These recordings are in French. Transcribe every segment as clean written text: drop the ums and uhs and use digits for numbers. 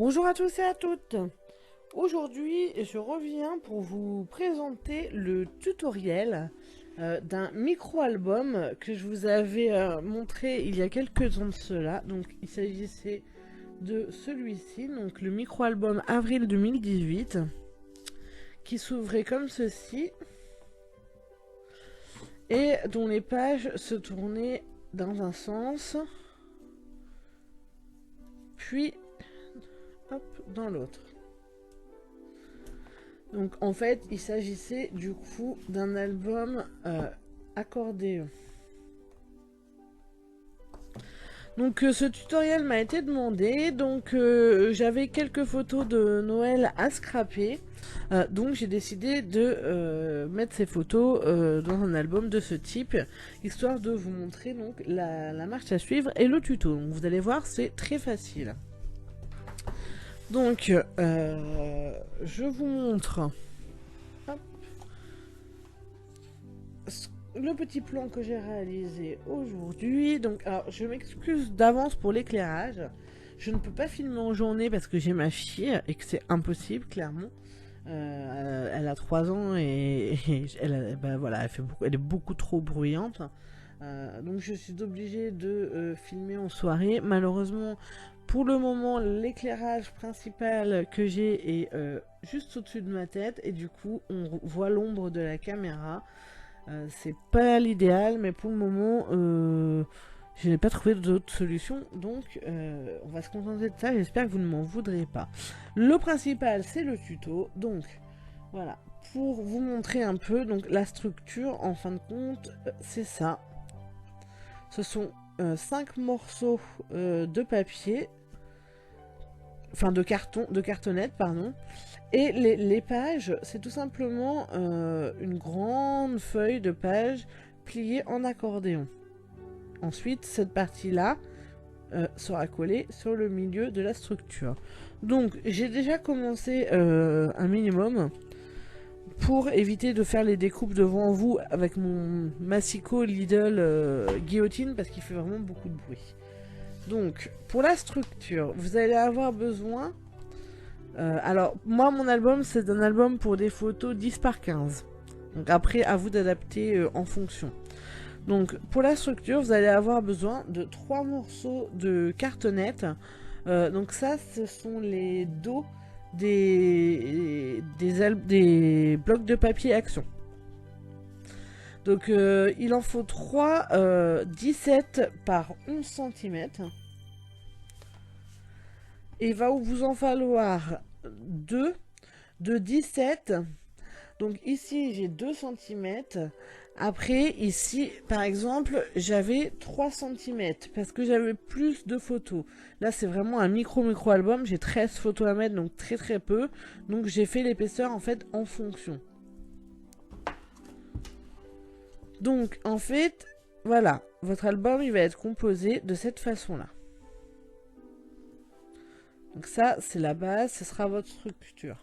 Bonjour à tous et à toutes. Aujourd'hui, je reviens pour vous présenter le tutoriel d'un micro-album que je vous avais montré il y a quelques temps de cela. Donc, il s'agissait de celui-ci, donc le micro-album avril 2018, qui s'ouvrait comme ceci et dont les pages se tournaient dans un sens, puis hop, dans l'autre. Donc en fait, il s'agissait du coup d'un album accordéon. Donc ce tutoriel m'a été demandé, donc j'avais quelques photos de Noël à scraper, donc j'ai décidé de mettre ces photos dans un album de ce type, histoire de vous montrer donc la marche à suivre et le tuto. Donc vous allez voir, c'est très facile. Donc je vous montre hop, le petit plan que j'ai réalisé aujourd'hui. Donc, alors, je m'excuse d'avance pour l'éclairage. Je ne peux pas filmer en journée parce que j'ai ma fille et que c'est impossible, clairement. Elle a 3 ans et elle, bah, voilà, elle est beaucoup trop bruyante. Donc, je suis obligée de filmer en soirée. Malheureusement, pour le moment, l'éclairage principal que j'ai est juste au-dessus de ma tête et du coup, on voit l'ombre de la caméra. C'est pas l'idéal, mais pour le moment, je n'ai pas trouvé d'autre solution. Donc, on va se contenter de ça. J'espère que vous ne m'en voudrez pas. Le principal, c'est le tuto. Donc, voilà. Pour vous montrer un peu donc la structure, en fin de compte, c'est ça. Ce sont 5 morceaux de papier, enfin de carton, de cartonnette, pardon. Et les pages, c'est tout simplement une grande feuille de pages pliée en accordéon. Ensuite, cette partie-là sera collée sur le milieu de la structure. Donc, j'ai déjà commencé un minimum pour éviter de faire les découpes devant vous avec mon Massico Lidl guillotine parce qu'il fait vraiment beaucoup de bruit. Donc, pour la structure, vous allez avoir besoin alors, moi, mon album, c'est un album pour des photos 10 par 15. Donc après, à vous d'adapter en fonction. Donc, pour la structure, vous allez avoir besoin de 3 morceaux de cartonnette. Donc ça, ce sont les dos des blocs de papier action. Donc, il en faut 3 17 par 11 cm. Et il va vous en falloir 2 de 17. Donc ici j'ai 2 cm. Après ici par exemple j'avais 3 cm parce que j'avais plus de photos. Là c'est vraiment un micro album. J'ai 13 photos à mettre donc très très peu. Donc j'ai fait l'épaisseur en fait en fonction. Donc en fait voilà, votre album il va être composé de cette façon là. Donc ça, c'est la base, ce sera votre structure.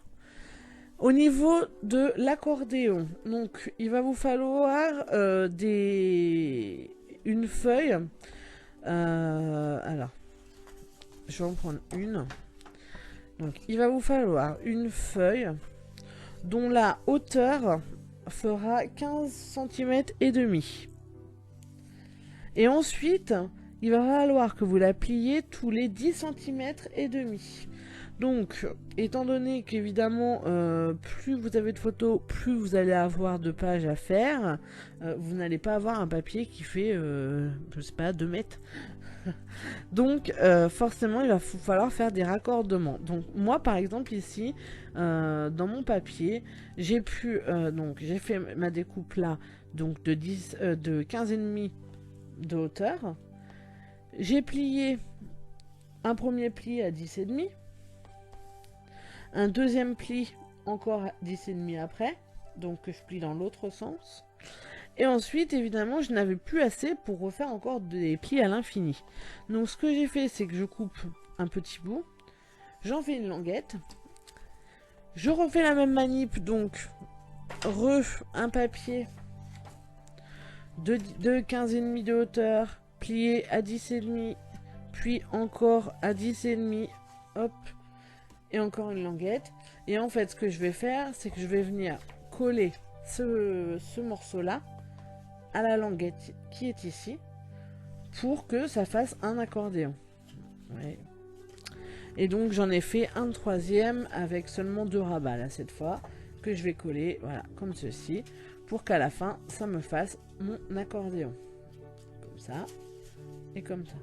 Au niveau de l'accordéon, donc il va vous falloir une feuille. Alors, je vais en prendre une. Donc il va vous falloir une feuille dont la hauteur fera 15 cm et demi. Et ensuite, il va falloir que vous la pliez tous les 10 cm et demi. Donc, étant donné qu'évidemment, plus vous avez de photos, plus vous allez avoir de pages à faire, vous n'allez pas avoir un papier qui fait, je sais pas, 2 mètres. Donc, forcément, il va falloir faire des raccordements. Donc, moi, par exemple, ici, dans mon papier, j'ai j'ai fait ma découpe là, donc de 15,5 de hauteur. J'ai plié un premier pli à 10,5, un deuxième pli encore à 10,5 après, donc je plie dans l'autre sens. Et ensuite, évidemment, je n'avais plus assez pour refaire encore des plis à l'infini. Donc ce que j'ai fait, c'est que je coupe un petit bout, j'en fais une languette, je refais la même manip, donc un papier de 15,5 de hauteur, plié à 10,5, puis encore à 10,5, hop, et encore une languette. Et en fait, ce que je vais faire, c'est que je vais venir coller ce morceau-là à la languette qui est ici pour que ça fasse un accordéon. Ouais. Et donc j'en ai fait un troisième avec seulement 2 rabats là cette fois, que je vais coller, voilà, comme ceci, pour qu'à la fin ça me fasse mon accordéon. Comme ça et comme ça.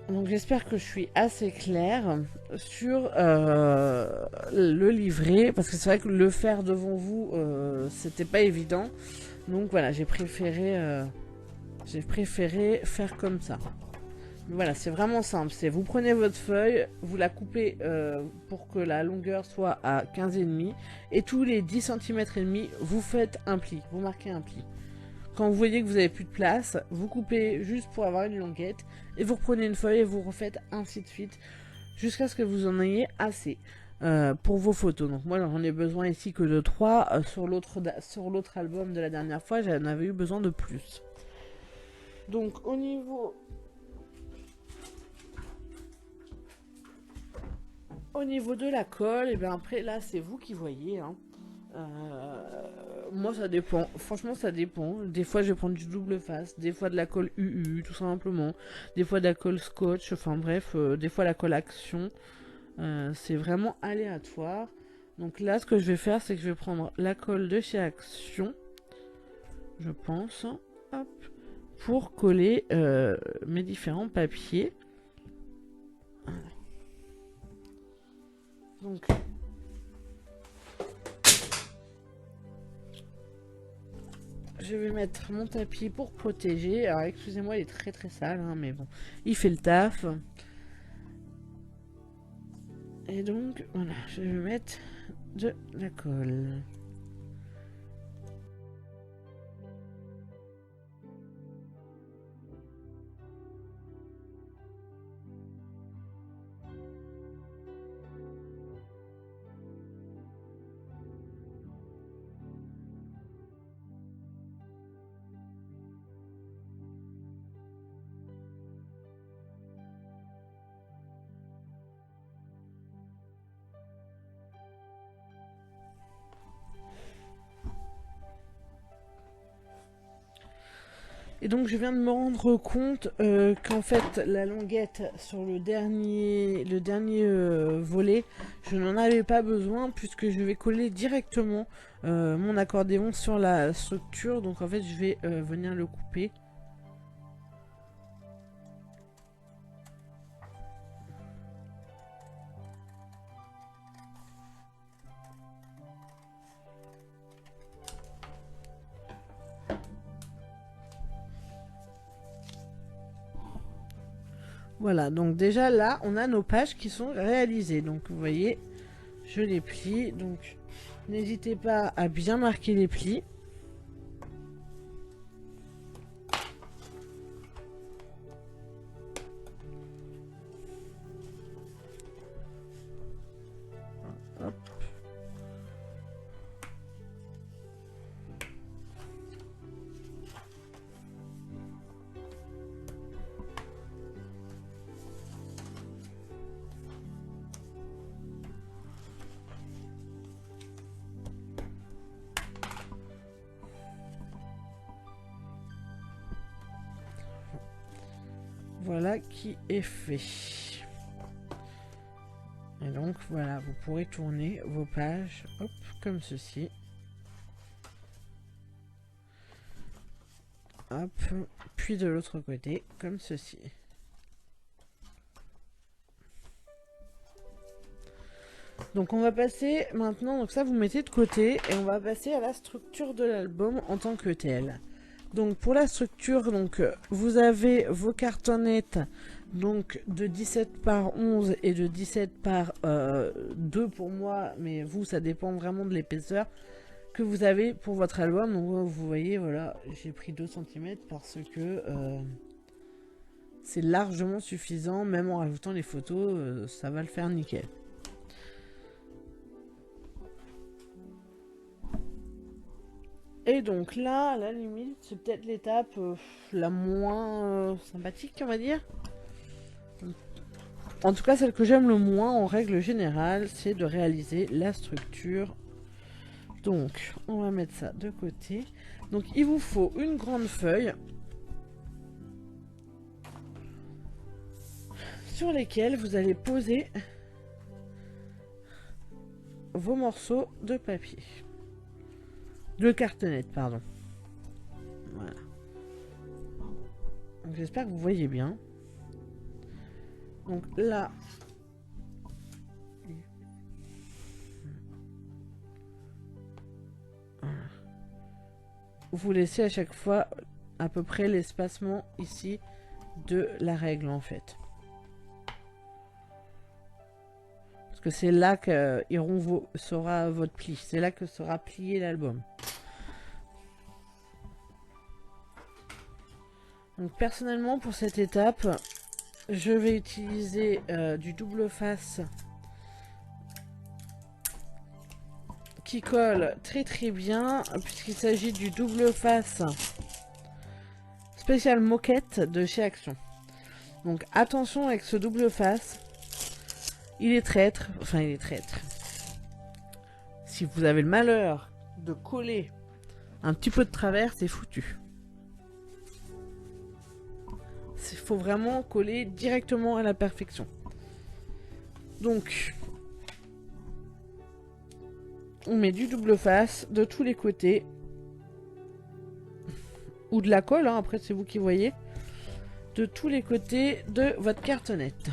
Donc j'espère que je suis assez claire sur le livret, parce que c'est vrai que le faire devant vous, c'était pas évident. Donc voilà, j'ai préféré faire comme ça. Voilà, c'est vraiment simple. C'est vous prenez votre feuille, vous la coupez pour que la longueur soit à 15,5 et tous les 10 cm et demi, vous faites un pli, vous marquez un pli. Quand vous voyez que vous n'avez plus de place, vous coupez juste pour avoir une languette et vous reprenez une feuille et vous refaites ainsi de suite jusqu'à ce que vous en ayez assez pour vos photos. Donc moi j'en ai besoin ici que de 3. Sur l'autre album de la dernière fois, j'en avais eu besoin de plus. Donc au niveau de la colle, et bien après là c'est vous qui voyez. Hein. Moi ça dépend, franchement ça dépend. Des fois je vais prendre du double face, des fois de la colle UU tout simplement, des fois de la colle scotch, enfin bref, des fois la colle action. C'est vraiment aléatoire. Donc là ce que je vais faire, c'est que je vais prendre la colle de chez Action, je pense, hop, pour coller mes différents papiers. Voilà. Donc je vais mettre mon tapis pour protéger. Alors excusez-moi, il est très très sale, hein, mais bon, il fait le taf. Et donc voilà, je vais mettre de la colle. Et donc je viens de me rendre compte qu'en fait la languette sur le dernier volet, je n'en avais pas besoin puisque je vais coller directement mon accordéon sur la structure. Donc en fait je vais venir le couper. Voilà, donc déjà là, on a nos pages qui sont réalisées. Donc vous voyez, je les plie. Donc n'hésitez pas à bien marquer les plis. Hop. Voilà qui est fait. Et donc voilà, vous pourrez tourner vos pages, hop, comme ceci. Hop, puis de l'autre côté, comme ceci. Donc on va passer maintenant, donc ça vous mettez de côté, et on va passer à la structure de l'album en tant que tel. Donc pour la structure, donc vous avez vos cartonnettes donc de 17 par 11 et de 17 par 2 pour moi, mais vous ça dépend vraiment de l'épaisseur que vous avez pour votre album. Donc vous voyez, voilà, j'ai pris 2 cm parce que c'est largement suffisant, même en rajoutant les photos, ça va le faire nickel. Et donc là, à la limite, c'est peut-être l'étape la moins sympathique, on va dire. En tout cas, celle que j'aime le moins en règle générale, c'est de réaliser la structure. Donc, on va mettre ça de côté. Donc, il vous faut une grande feuille sur lesquelles vous allez poser vos morceaux de papier. De cartonnette, pardon. Voilà. J'espère que vous voyez bien. Donc là, vous laissez à chaque fois à peu près l'espacement ici de la règle en fait. Parce que c'est là que sera votre pli. C'est là que sera plié l'album. Donc personnellement pour cette étape, je vais utiliser du double face qui colle très très bien puisqu'il s'agit du double face spécial moquette de chez Action. Donc attention avec ce double face, il est traître, enfin il est traître. Si vous avez le malheur de coller un petit peu de travers, c'est foutu. Il faut vraiment coller directement à la perfection. Donc, on met du double face de tous les côtés. Ou de la colle, hein, après c'est vous qui voyez. De tous les côtés de votre cartonnette.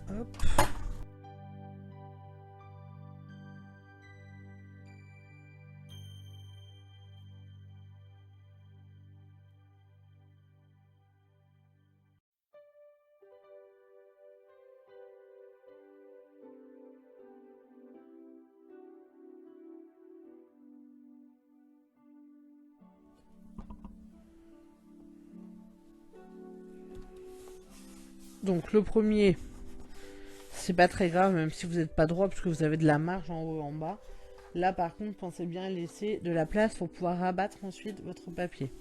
Hop. Donc le premier, c'est pas très grave, même si vous n'êtes pas droit, parce que vous avez de la marge en haut et en bas. Là par contre, pensez bien à laisser de la place pour pouvoir rabattre ensuite votre papier.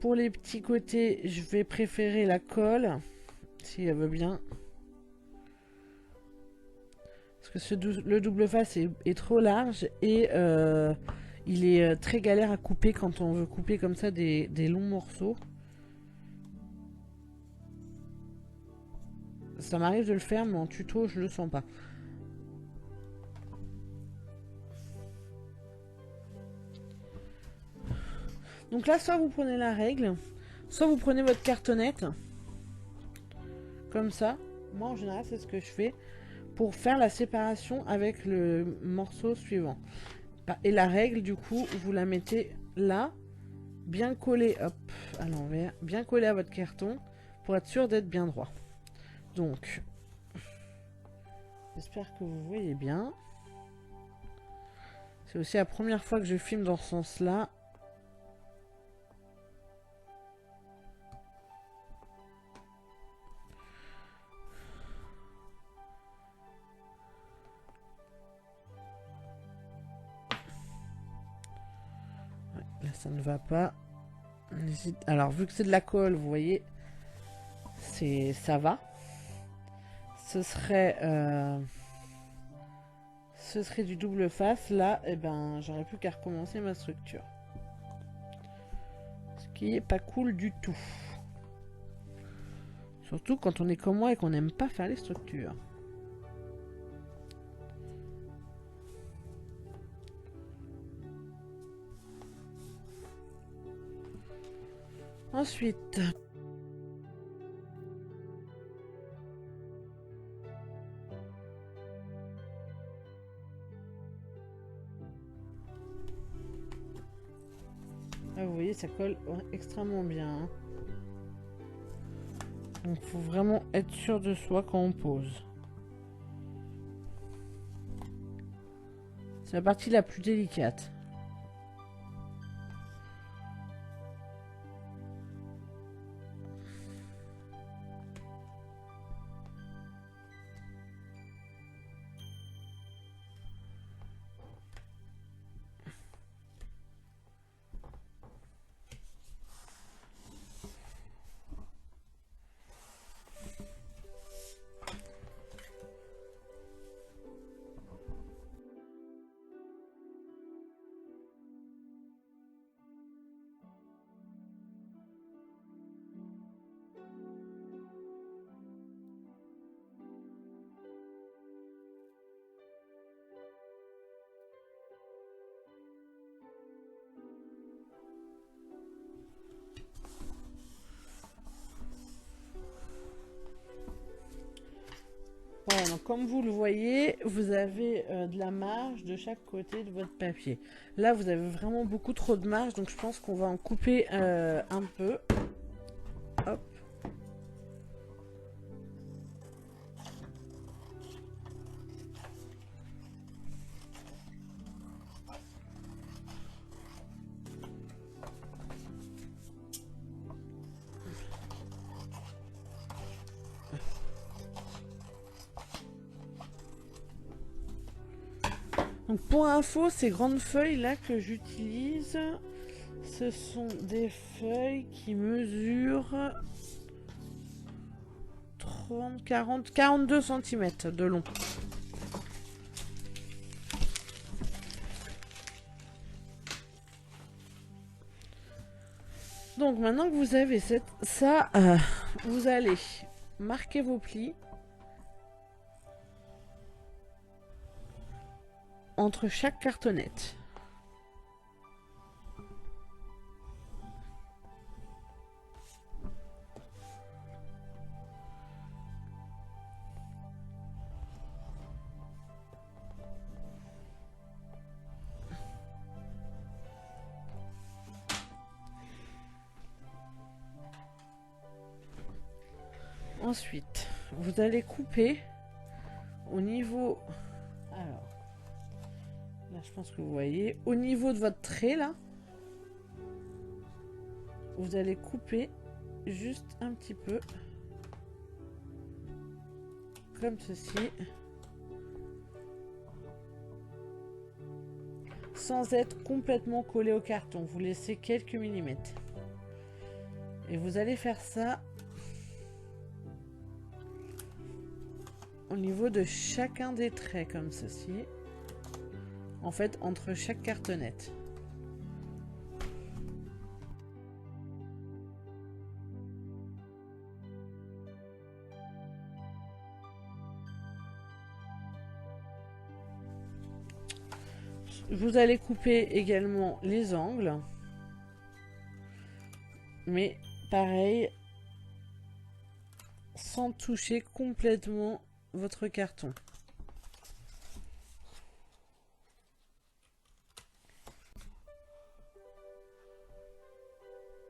Pour les petits côtés, je vais préférer la colle, si elle veut bien. Parce que le double face est trop large et il est très galère à couper quand on veut couper comme ça des longs morceaux. Ça m'arrive de le faire, mais en tuto, je le sens pas. Donc là, soit vous prenez la règle, soit vous prenez votre cartonnette. Comme ça. Moi, en général, c'est ce que je fais pour faire la séparation avec le morceau suivant. Et la règle, du coup, vous la mettez là, bien collée, hop, à l'envers, bien collée à votre carton, pour être sûr d'être bien droit. Donc, j'espère que vous voyez bien. C'est aussi la première fois que je filme dans ce sens-là. Ouais, là, ça ne va pas. Alors, vu que c'est de la colle, vous voyez, ça va. Ce serait du double face. Là, eh ben, j'aurais plus qu'à recommencer ma structure. Ce qui est pas cool du tout. Surtout quand on est comme moi et qu'on n'aime pas faire les structures. Ensuite, là, vous voyez, ça colle extrêmement bien. Hein. Donc, faut vraiment être sûr de soi quand on pose. C'est la partie la plus délicate. Voilà, donc comme vous le voyez, vous avez de la marge de chaque côté de votre papier. Là, vous avez vraiment beaucoup trop de marge, donc je pense qu'on va en couper un peu. Hop. Donc pour info, ces grandes feuilles là que j'utilise, ce sont des feuilles qui mesurent 30, 40, 42 cm de long. Donc maintenant que vous avez ça, vous allez marquer vos plis entre chaque cartonnette. Ensuite, vous allez couper au niveau... Alors, là je pense que vous voyez, au niveau de votre trait là, vous allez couper juste un petit peu, comme ceci, sans être complètement collé au carton. Vous laissez quelques millimètres. Et vous allez faire ça au niveau de chacun des traits, comme ceci. En fait, entre chaque cartonnette. Vous allez couper également les angles. Mais pareil, sans toucher complètement votre carton.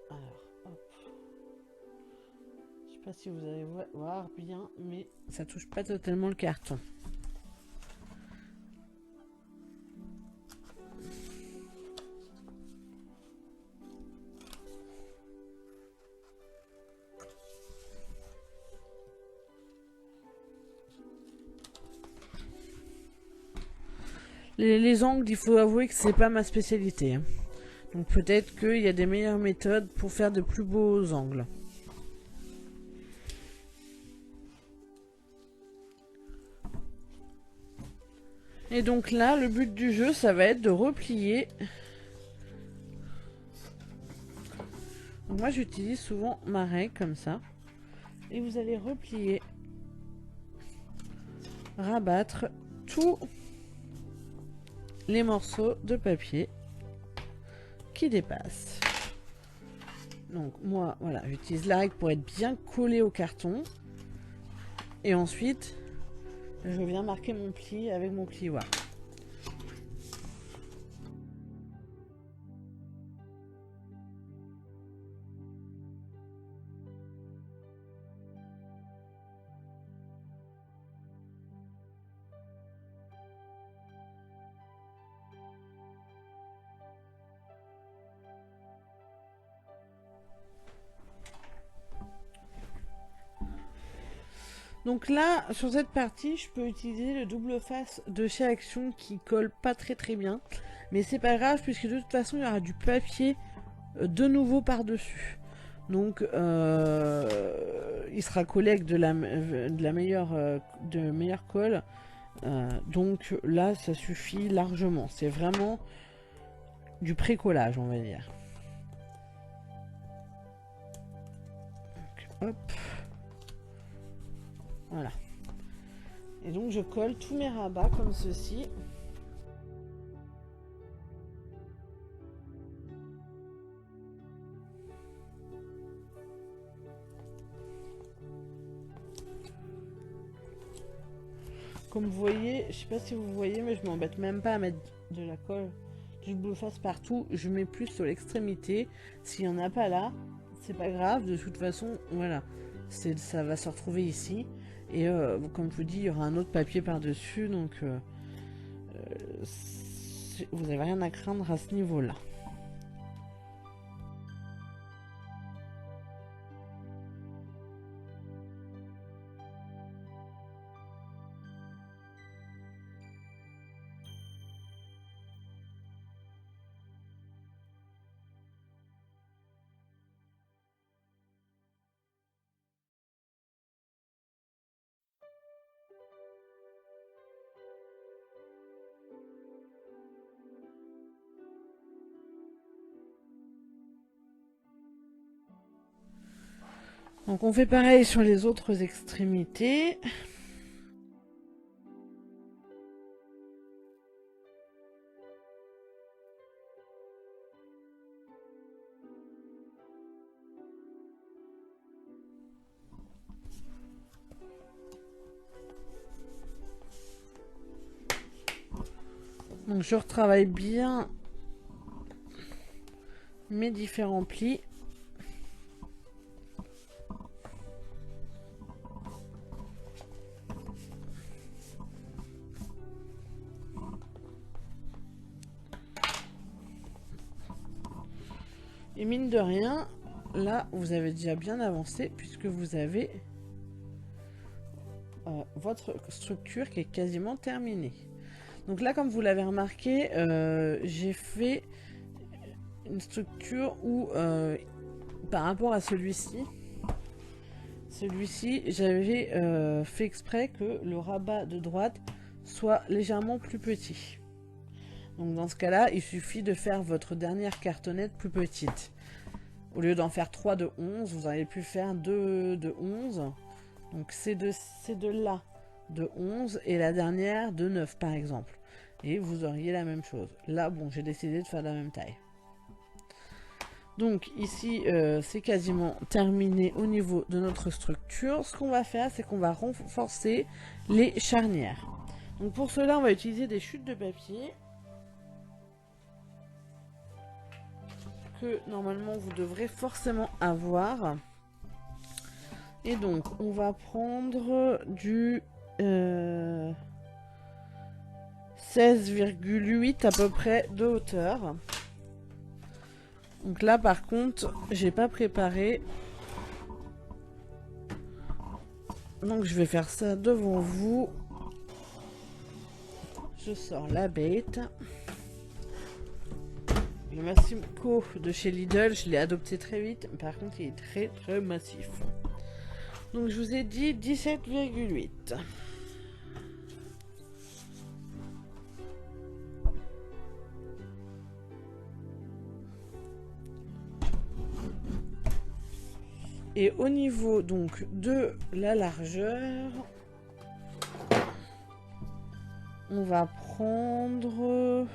Alors, hop. Je sais pas si vous allez voir bien, mais ça touche pas totalement le carton. Les angles, il faut avouer que c'est pas ma spécialité. Donc peut-être qu'il y a des meilleures méthodes pour faire de plus beaux angles. Et donc là, le but du jeu, ça va être de replier. Donc moi, j'utilise souvent ma règle comme ça. Et vous allez replier, rabattre tous les morceaux de papier qui dépassent. Donc moi, voilà, j'utilise la règle pour être bien collé au carton. Et ensuite, je viens marquer mon pli avec mon plioir. Donc là, sur cette partie, je peux utiliser le double face de chez Action qui colle pas très bien. Mais c'est pas grave puisque de toute façon, il y aura du papier de nouveau par-dessus. Donc, il sera collé avec de la meilleure colle. Donc là, ça suffit largement. C'est vraiment du pré-collage, on va dire. Donc, hop. Voilà. Et donc je colle tous mes rabats comme ceci. Comme vous voyez, je sais pas si vous voyez, mais je m'embête même pas à mettre de la colle du double face partout. Je mets plus sur l'extrémité. S'il y en a pas là, c'est pas grave. De toute façon, voilà, ça va se retrouver ici. Et comme je vous dis, il y aura un autre papier par-dessus, donc vous n'avez rien à craindre à ce niveau-là. Donc on fait pareil sur les autres extrémités. Donc je retravaille bien mes différents plis. Et mine de rien, là vous avez déjà bien avancé puisque vous avez votre structure qui est quasiment terminée. Donc là, comme vous l'avez remarqué, j'ai fait une structure où par rapport à celui-ci, j'avais fait exprès que le rabat de droite soit légèrement plus petit. Donc dans ce cas-là, il suffit de faire votre dernière cartonnette plus petite. Au lieu d'en faire 3 de 11, vous auriez pu faire 2 de 11. Donc c'est de là de 11 et la dernière de 9 par exemple. Et vous auriez la même chose. Là, bon, j'ai décidé de faire la même taille. Donc ici, c'est quasiment terminé au niveau de notre structure. Ce qu'on va faire, c'est qu'on va renforcer les charnières. Donc pour cela, on va utiliser des chutes de papier. Que normalement, vous devrez forcément avoir. Et donc, on va prendre du 16,8 à peu près de hauteur. Donc là, par contre, j'ai pas préparé. Donc je vais faire ça devant vous. Je sors la bête. Le Massimo de chez Lidl, je l'ai adopté très vite. Par contre, il est très massif. Donc je vous ai dit 17,8. Et au niveau donc de la largeur, on va prendre...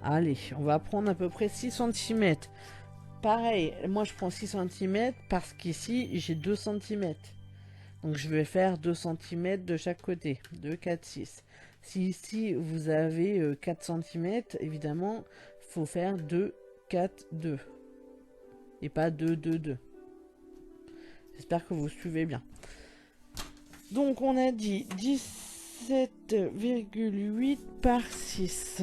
Allez, on va prendre à peu près 6 cm. Pareil, moi je prends 6 cm parce qu'ici j'ai 2 cm. Donc je vais faire 2 cm de chaque côté. 2, 4, 6. Si ici vous avez 4 cm, évidemment, il faut faire 2, 4, 2. Et pas 2, 2, 2. J'espère que vous suivez bien. Donc on a dit 17,8 par 6.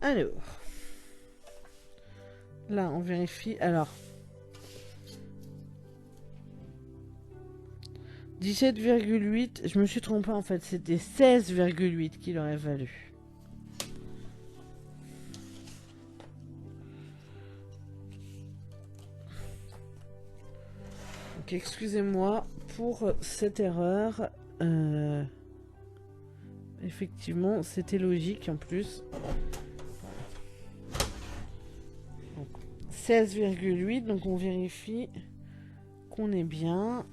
Alors, là on vérifie. Alors, 17,8, je me suis trompée en fait, c'était 16,8 qu'il aurait fallu. Donc excusez-moi pour cette erreur. Effectivement, c'était logique en plus. 16,8, donc on vérifie qu'on est bien.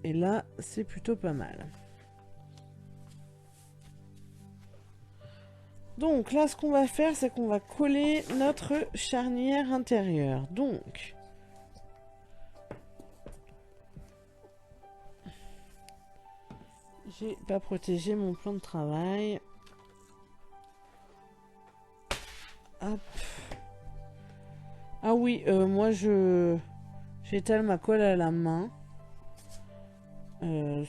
Et là, c'est plutôt pas mal. Donc là, ce qu'on va faire, c'est qu'on va coller notre charnière intérieure. Donc, j'ai pas protégé mon plan de travail. Hop. Ah oui, moi j'étale ma colle à la main.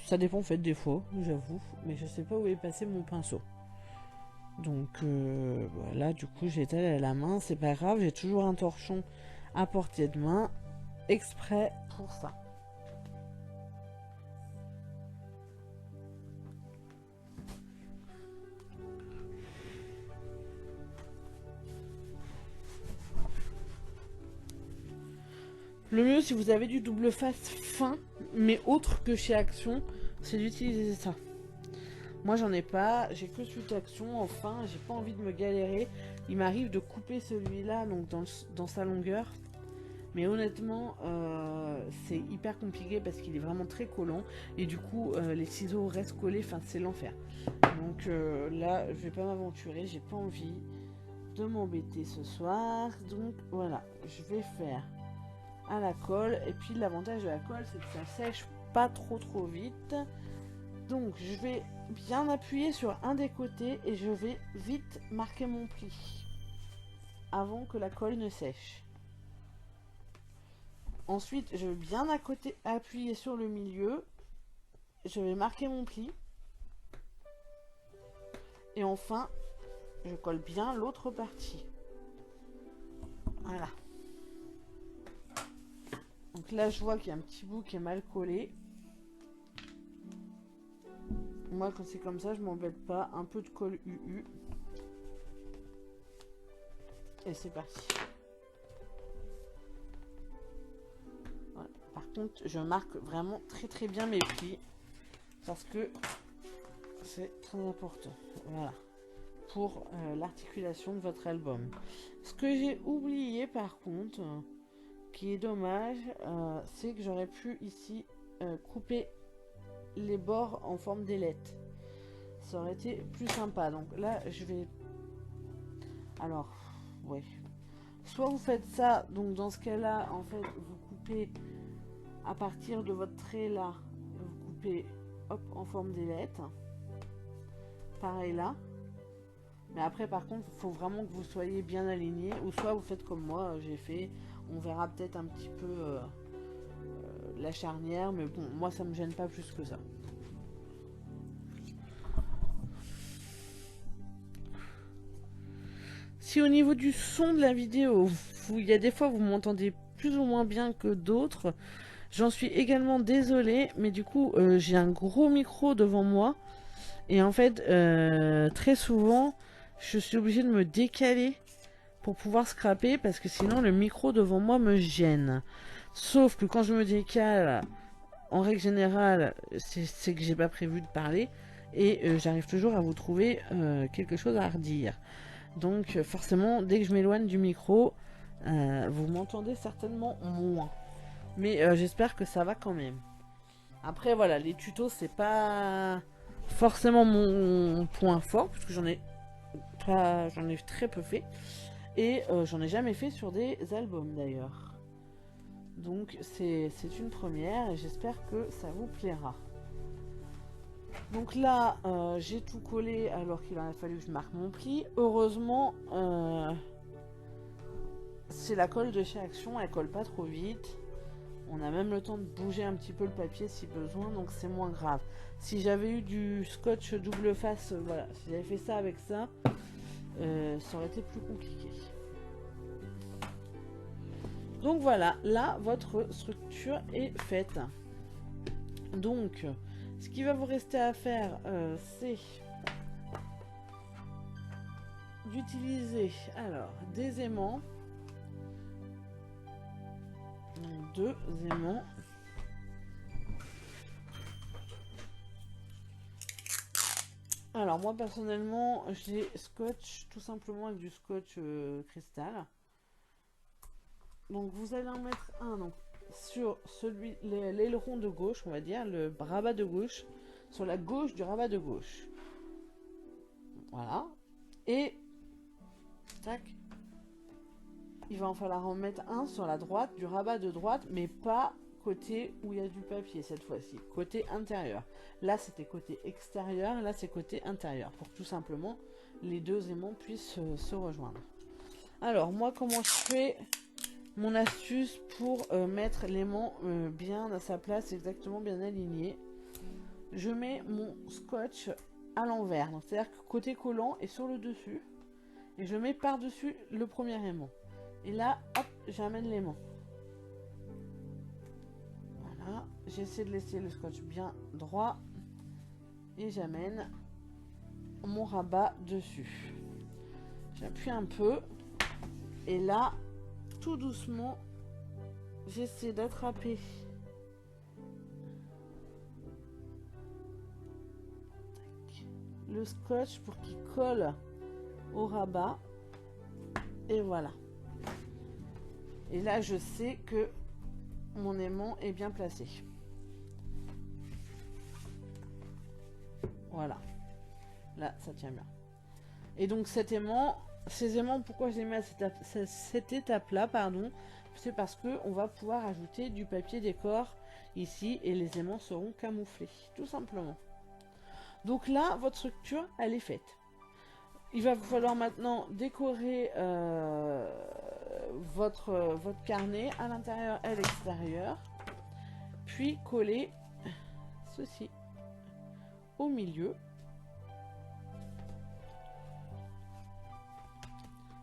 Ça dépend en fait des fois, j'avoue, mais je sais pas où est passé mon pinceau. Donc voilà, du coup j'étale à la main, c'est pas grave, j'ai toujours un torchon à portée de main, exprès pour ça. Le mieux, si vous avez du double face fin, mais autre que chez Action, c'est d'utiliser ça. Moi, j'en ai pas, j'ai que celui d'Action, enfin, j'ai pas envie de me galérer. Il m'arrive de couper celui-là, donc dans sa longueur. Mais honnêtement, c'est hyper compliqué parce qu'il est vraiment très collant. Et du coup, les ciseaux restent collés, enfin, c'est l'enfer. Donc là, je vais pas m'aventurer, j'ai pas envie de m'embêter ce soir. Donc voilà, je vais faire à la colle, et puis l'avantage de la colle c'est que ça sèche pas trop vite. Donc je vais bien appuyer sur un des côtés et je vais vite marquer mon pli avant que la colle ne sèche. Ensuite je vais bien appuyer sur le milieu, je vais marquer mon pli et enfin je colle bien l'autre partie. Voilà. Donc là, je vois qu'il y a un petit bout qui est mal collé. Moi, quand c'est comme ça, je m'embête pas. Un peu de colle UU. Et c'est parti. Voilà. Par contre, je marque vraiment très bien mes plis. Parce que c'est très important. Voilà. Pour l'articulation de votre album. Ce que j'ai oublié par contre, qui est dommage, c'est que j'aurais pu ici couper les bords en forme d'ailette. Ça aurait été plus sympa. Donc là, je vais... Alors, ouais. Soit vous faites ça, donc dans ce cas-là, en fait, vous coupez à partir de votre trait là, vous coupez hop en forme d'ailette. Pareil là. Mais après, par contre, il faut vraiment que vous soyez bien aligné. Ou soit vous faites comme moi, j'ai fait. On verra peut-être un petit peu la charnière. Mais bon, moi, ça me gêne pas plus que ça. Si au niveau du son de la vidéo, il y a des fois, vous m'entendez plus ou moins bien que d'autres, j'en suis également désolée. Mais du coup, j'ai un gros micro devant moi. Et en fait, très souvent... je suis obligée de me décaler pour pouvoir scraper parce que sinon le micro devant moi me gêne. Sauf que quand je me décale, en règle générale, c'est que j'ai pas prévu de parler et j'arrive toujours à vous trouver quelque chose à redire. Donc forcément, dès que je m'éloigne du micro, vous m'entendez certainement moins. Mais j'espère que ça va quand même. Après voilà, les tutos c'est pas forcément mon point fort parce que j'en ai très peu fait et j'en ai jamais fait sur des albums d'ailleurs, donc c'est une première et j'espère que ça vous plaira. Donc là j'ai tout collé alors qu'il aurait fallu que je marque mon pli. Heureusement c'est la colle de chez Action, elle colle pas trop vite. On a même le temps de bouger un petit peu le papier si besoin, donc c'est moins grave. Si j'avais eu du scotch double face, voilà, si j'avais fait ça avec ça, ça aurait été plus compliqué. Donc voilà, là, votre structure est faite. Donc, ce qui va vous rester à faire, c'est d'utiliser alors des aimants. Donc, 2 aimants. Alors moi personnellement j'ai scotch tout simplement avec du scotch cristal. Donc vous allez en mettre un donc, sur celui l'aileron de gauche, on va dire, le rabat de gauche, sur la gauche du rabat de gauche. Voilà. Et tac. Il va en falloir en mettre un sur la droite du rabat de droite, mais pas côté où il y a du papier cette fois-ci, côté intérieur. Là c'était côté extérieur, là c'est côté intérieur, pour que tout simplement les deux aimants puissent se rejoindre. Alors moi comment je fais mon astuce pour mettre l'aimant bien à sa place, exactement bien aligné? Je mets mon scotch à l'envers, donc c'est-à-dire que côté collant est sur le dessus, et je mets par-dessus le premier aimant. Et là, hop, j'amène l'aimant. Voilà, j'essaie de laisser le scotch bien droit et j'amène mon rabat dessus. J'appuie un peu et là, tout doucement, j'essaie d'attraper le scotch pour qu'il colle au rabat. Et voilà. Et là, je sais que mon aimant est bien placé. Voilà. Là, ça tient bien. Et donc cet aimant, ces aimants, pourquoi je les mets à cette étape-là, pardon, c'est parce que on va pouvoir ajouter du papier décor ici et les aimants seront camouflés, tout simplement. Donc là, votre structure, elle est faite. Il va vous falloir maintenant décorer votre carnet à l'intérieur et à l'extérieur, puis coller ceci au milieu.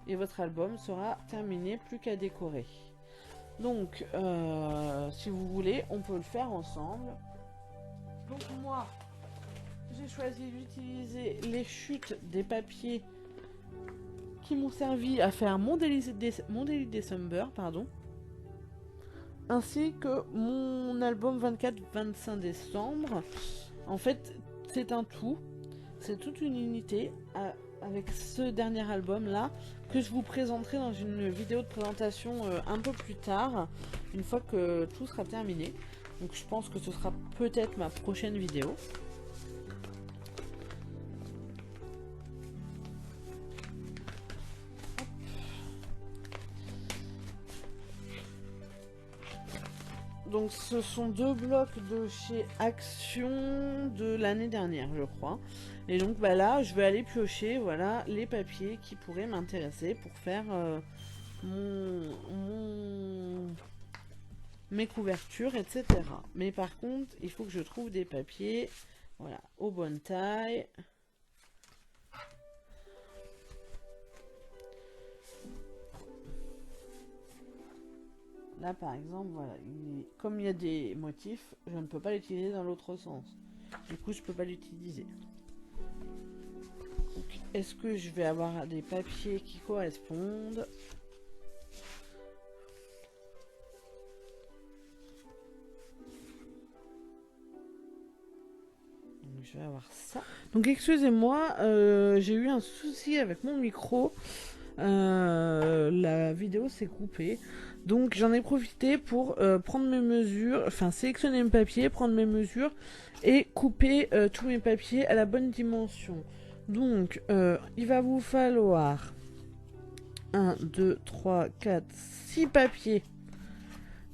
Et votre album sera terminé, plus qu'à décorer. Donc, si vous voulez, on peut le faire ensemble. Donc moi, j'ai choisi d'utiliser les chutes des papiers qui m'ont servi à faire mon Daily December, pardon, ainsi que mon album 24-25 décembre. En fait, c'est un tout, c'est toute une unité avec ce dernier album là que je vous présenterai dans une vidéo de présentation un peu plus tard, une fois que tout sera terminé. Donc je pense que ce sera peut-être ma prochaine vidéo. Donc ce sont 2 blocs de chez Action de l'année dernière, je crois. Et donc bah là, je vais aller piocher, voilà, les papiers qui pourraient m'intéresser pour faire mes couvertures, etc. Mais par contre, il faut que je trouve des papiers, voilà, aux bonnes tailles. Là par exemple, voilà, comme il y a des motifs, je ne peux pas l'utiliser dans l'autre sens. Du coup, je peux pas l'utiliser. Est-ce que je vais avoir des papiers qui correspondent? Donc, je vais avoir ça. Donc excusez-moi, j'ai eu un souci avec mon micro. La vidéo s'est coupée. Donc j'en ai profité pour prendre mes mesures, enfin sélectionner mes papiers, prendre mes mesures et couper tous mes papiers à la bonne dimension. Donc il va vous falloir 1, 2, 3, 4, 6 papiers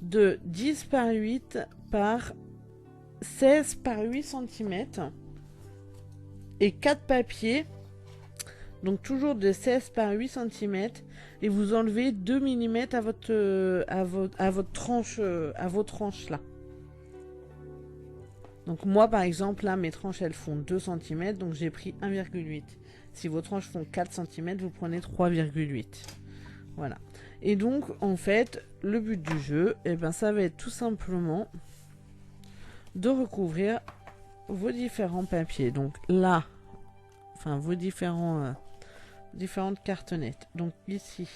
de 10 par 8 par 16 par 8 cm et 4 papiers Donc toujours de 16 par 8 cm et vous enlevez 2 mm à votre tranche, à vos tranches là. Donc moi par exemple là mes tranches elles font 2 cm donc j'ai pris 1,8. Si vos tranches font 4 cm vous prenez 3,8. Voilà. Et donc en fait le but du jeu ça va être tout simplement de recouvrir vos différents papiers. Donc là, enfin vos différentes cartonnettes. Donc ici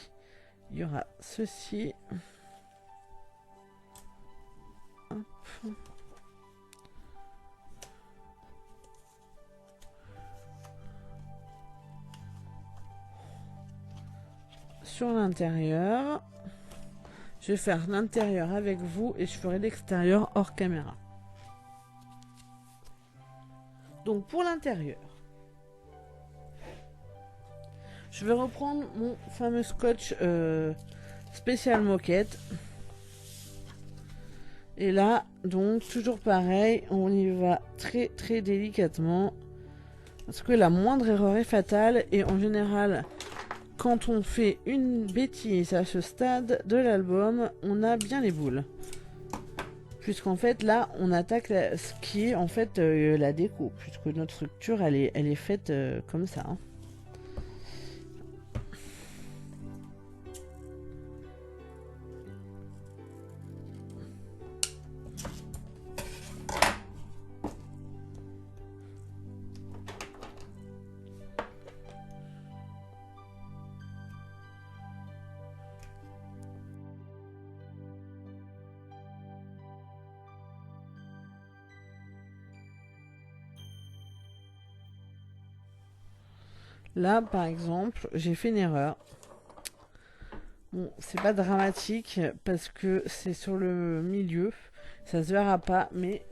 il y aura ceci. Hop. Sur l'intérieur, je vais faire l'intérieur avec vous et je ferai l'extérieur hors caméra. Donc pour l'intérieur, je vais reprendre mon fameux scotch spécial moquette. Et là, donc toujours pareil, on y va très très délicatement. Parce que la moindre erreur est fatale et en général... Quand on fait une bêtise à ce stade de l'album, on a bien les boules. Puisqu'en fait là, on attaque ce qui est en fait la déco. Puisque notre structure, elle est faite comme ça. Hein. Là, par exemple, j'ai fait une erreur. Bon, c'est pas dramatique parce que c'est sur le milieu. Ça se verra pas, mais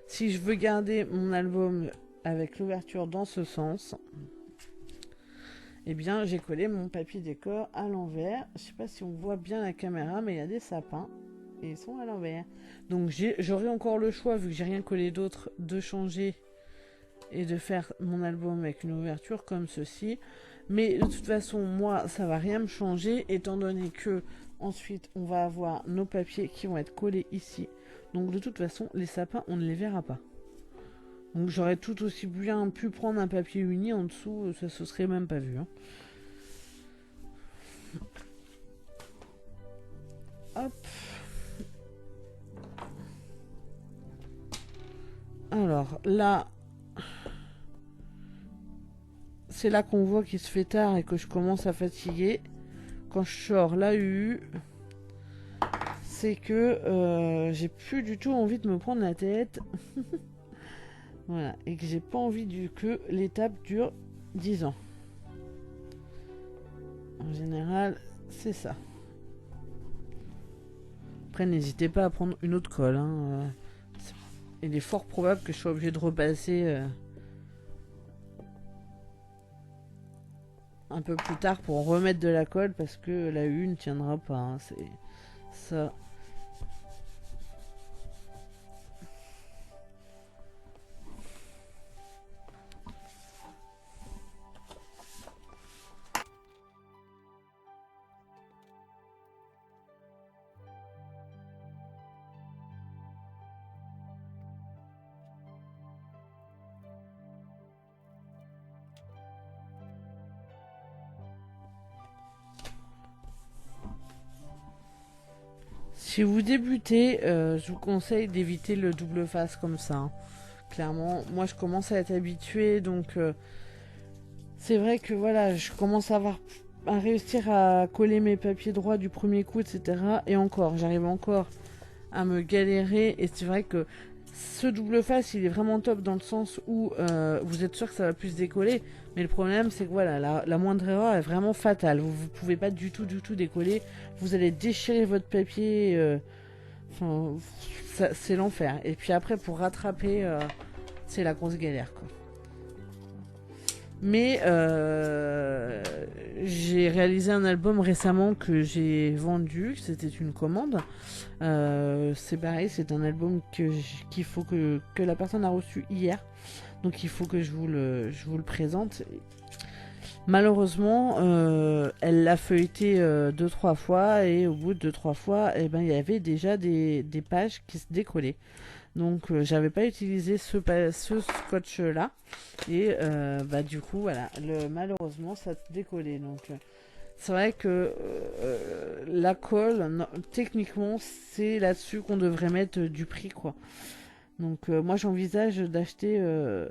si je veux garder mon album avec l'ouverture dans ce sens, eh bien, j'ai collé mon papier décor à l'envers. Je sais pas si on voit bien la caméra, mais il y a des sapins et ils sont à l'envers. Donc, j'aurai encore le choix, vu que j'ai rien collé d'autre, de changer et de faire mon album avec une ouverture comme ceci. Mais de toute façon, moi, ça va rien me changer, étant donné que ensuite, on va avoir nos papiers qui vont être collés ici. Donc, de toute façon, les sapins, on ne les verra pas. Donc, j'aurais tout aussi bien pu prendre un papier uni en dessous, ça se serait même pas vu. Hein. Hop. Alors, là... C'est là qu'on voit qu'il se fait tard et que je commence à fatiguer. Quand je sors la U, c'est que j'ai plus du tout envie de me prendre la tête. Voilà, et que j'ai pas envie que l'étape dure 10 ans. En général, c'est ça. Après, n'hésitez pas à prendre une autre colle. Hein. Il est fort probable que je sois obligé de repasser... un peu plus tard pour remettre de la colle parce que la U ne tiendra pas. Hein. C'est ça. Si vous débutez, je vous conseille d'éviter le double face comme ça. Hein. Clairement, moi je commence à être habituée, donc c'est vrai que voilà, je commence à réussir à coller mes papiers droits du premier coup, etc. Et encore, j'arrive encore à me galérer. Et c'est vrai que ce double face, il est vraiment top dans le sens où vous êtes sûr que ça va plus se décoller. Mais le problème, c'est que voilà, la moindre erreur est vraiment fatale. Vous ne pouvez pas du tout décoller. Vous allez déchirer votre papier. Enfin, c'est l'enfer. Et puis après, pour rattraper, c'est la grosse galère, quoi. Mais j'ai réalisé un album récemment que j'ai vendu. C'était une commande. C'est pareil, c'est un album qu'il faut que la personne a reçu hier. Donc il faut que je vous le présente. Malheureusement, elle l'a feuilleté 2-3 fois et au bout de 2-3 fois, eh ben, il y avait déjà des pages qui se décollaient. Donc j'avais pas utilisé ce scotch là et bah, du coup voilà, malheureusement ça se décollait. Donc c'est vrai que la colle, non, techniquement c'est là-dessus qu'on devrait mettre du prix quoi. Donc moi j'envisage d'acheter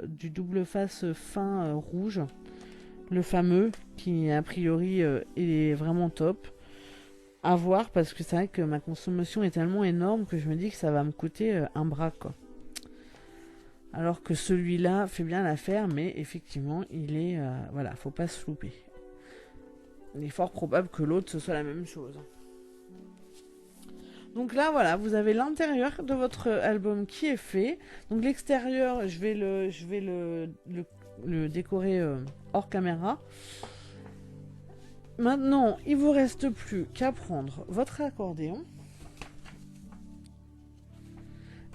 du double face fin rouge, le fameux, qui a priori est vraiment top. À voir parce que c'est vrai que ma consommation est tellement énorme que je me dis que ça va me coûter un bras quoi. Alors que celui-là fait bien l'affaire, mais effectivement il est... voilà, faut pas se louper. Il est fort probable que l'autre ce soit la même chose. Donc là voilà, vous avez l'intérieur de votre album qui est fait. Donc l'extérieur, je vais le décorer hors caméra. Maintenant, il vous reste plus qu'à prendre votre accordéon.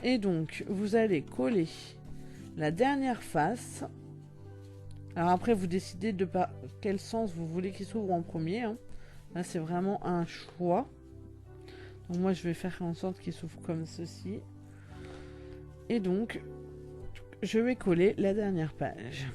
Et donc, vous allez coller la dernière face. Alors après, vous décidez de par quel sens vous voulez qu'il s'ouvre en premier. Hein. Là, c'est vraiment un choix. Donc moi, je vais faire en sorte qu'il s'ouvre comme ceci. Et donc, je vais coller la dernière page.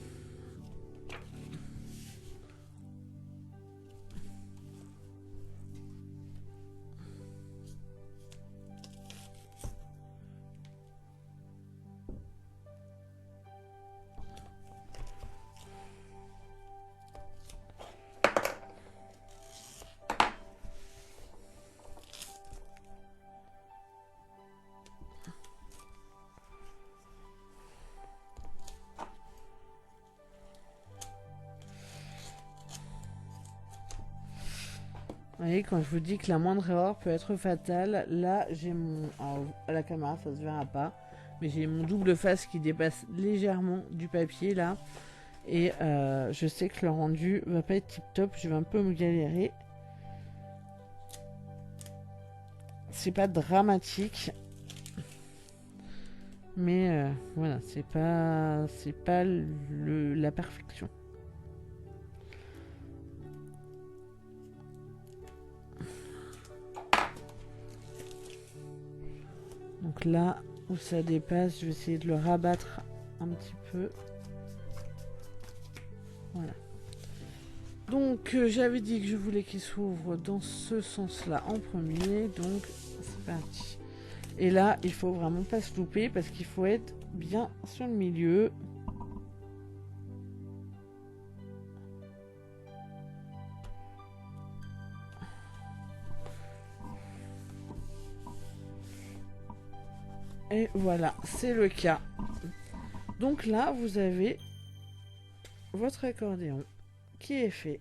Vous voyez, quand je vous dis que la moindre erreur peut être fatale, là j'ai mon... Alors, à la caméra ça se verra pas, mais j'ai mon double face qui dépasse légèrement du papier là. Et je sais que le rendu va pas être tip top, je vais un peu me galérer. C'est pas dramatique. Mais voilà, c'est pas la perfection. Donc là où ça dépasse, je vais essayer de le rabattre un petit peu. Voilà. Donc j'avais dit que je voulais qu'il s'ouvre dans ce sens-là en premier. Donc c'est parti. Et là, il faut vraiment pas se louper parce qu'il faut être bien sur le milieu. Et voilà, c'est le cas. Donc là, vous avez votre accordéon qui est fait.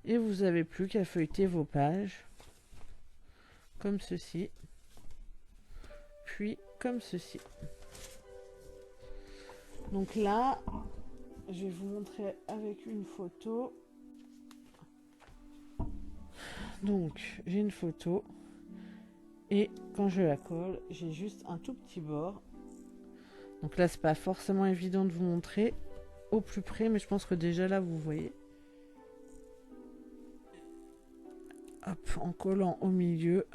Et vous n'avez plus qu'à feuilleter vos pages. Comme ceci. Puis comme ceci. Donc là, je vais vous montrer avec une photo. Donc, j'ai une photo. Et quand je la colle, j'ai juste un tout petit bord. Donc là, c'est pas forcément évident de vous montrer au plus près, mais je pense que déjà là, vous voyez. Hop, en collant au milieu,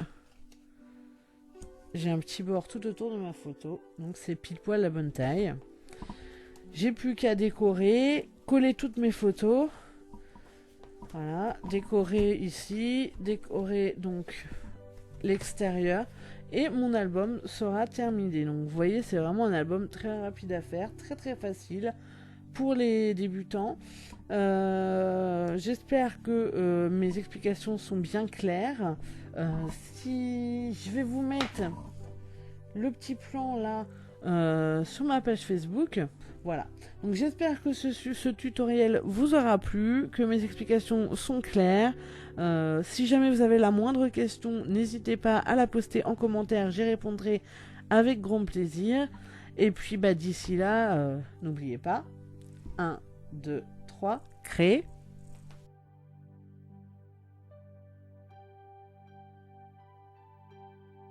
j'ai un petit bord tout autour de ma photo. Donc c'est pile poil la bonne taille. J'ai plus qu'à décorer, coller toutes mes photos. Voilà, décorer ici, décorer donc l'extérieur. Et mon album sera terminé. Donc vous voyez, c'est vraiment un album très rapide à faire, très très facile pour les débutants. J'espère que mes explications sont bien claires. Si je vais vous mettre le petit plan là sur ma page Facebook. Voilà. Donc j'espère que ce tutoriel vous aura plu, que mes explications sont claires. Si jamais vous avez la moindre question, n'hésitez pas à la poster en commentaire, j'y répondrai avec grand plaisir. Et puis bah, d'ici là, n'oubliez pas, 1, 2, 3, créer.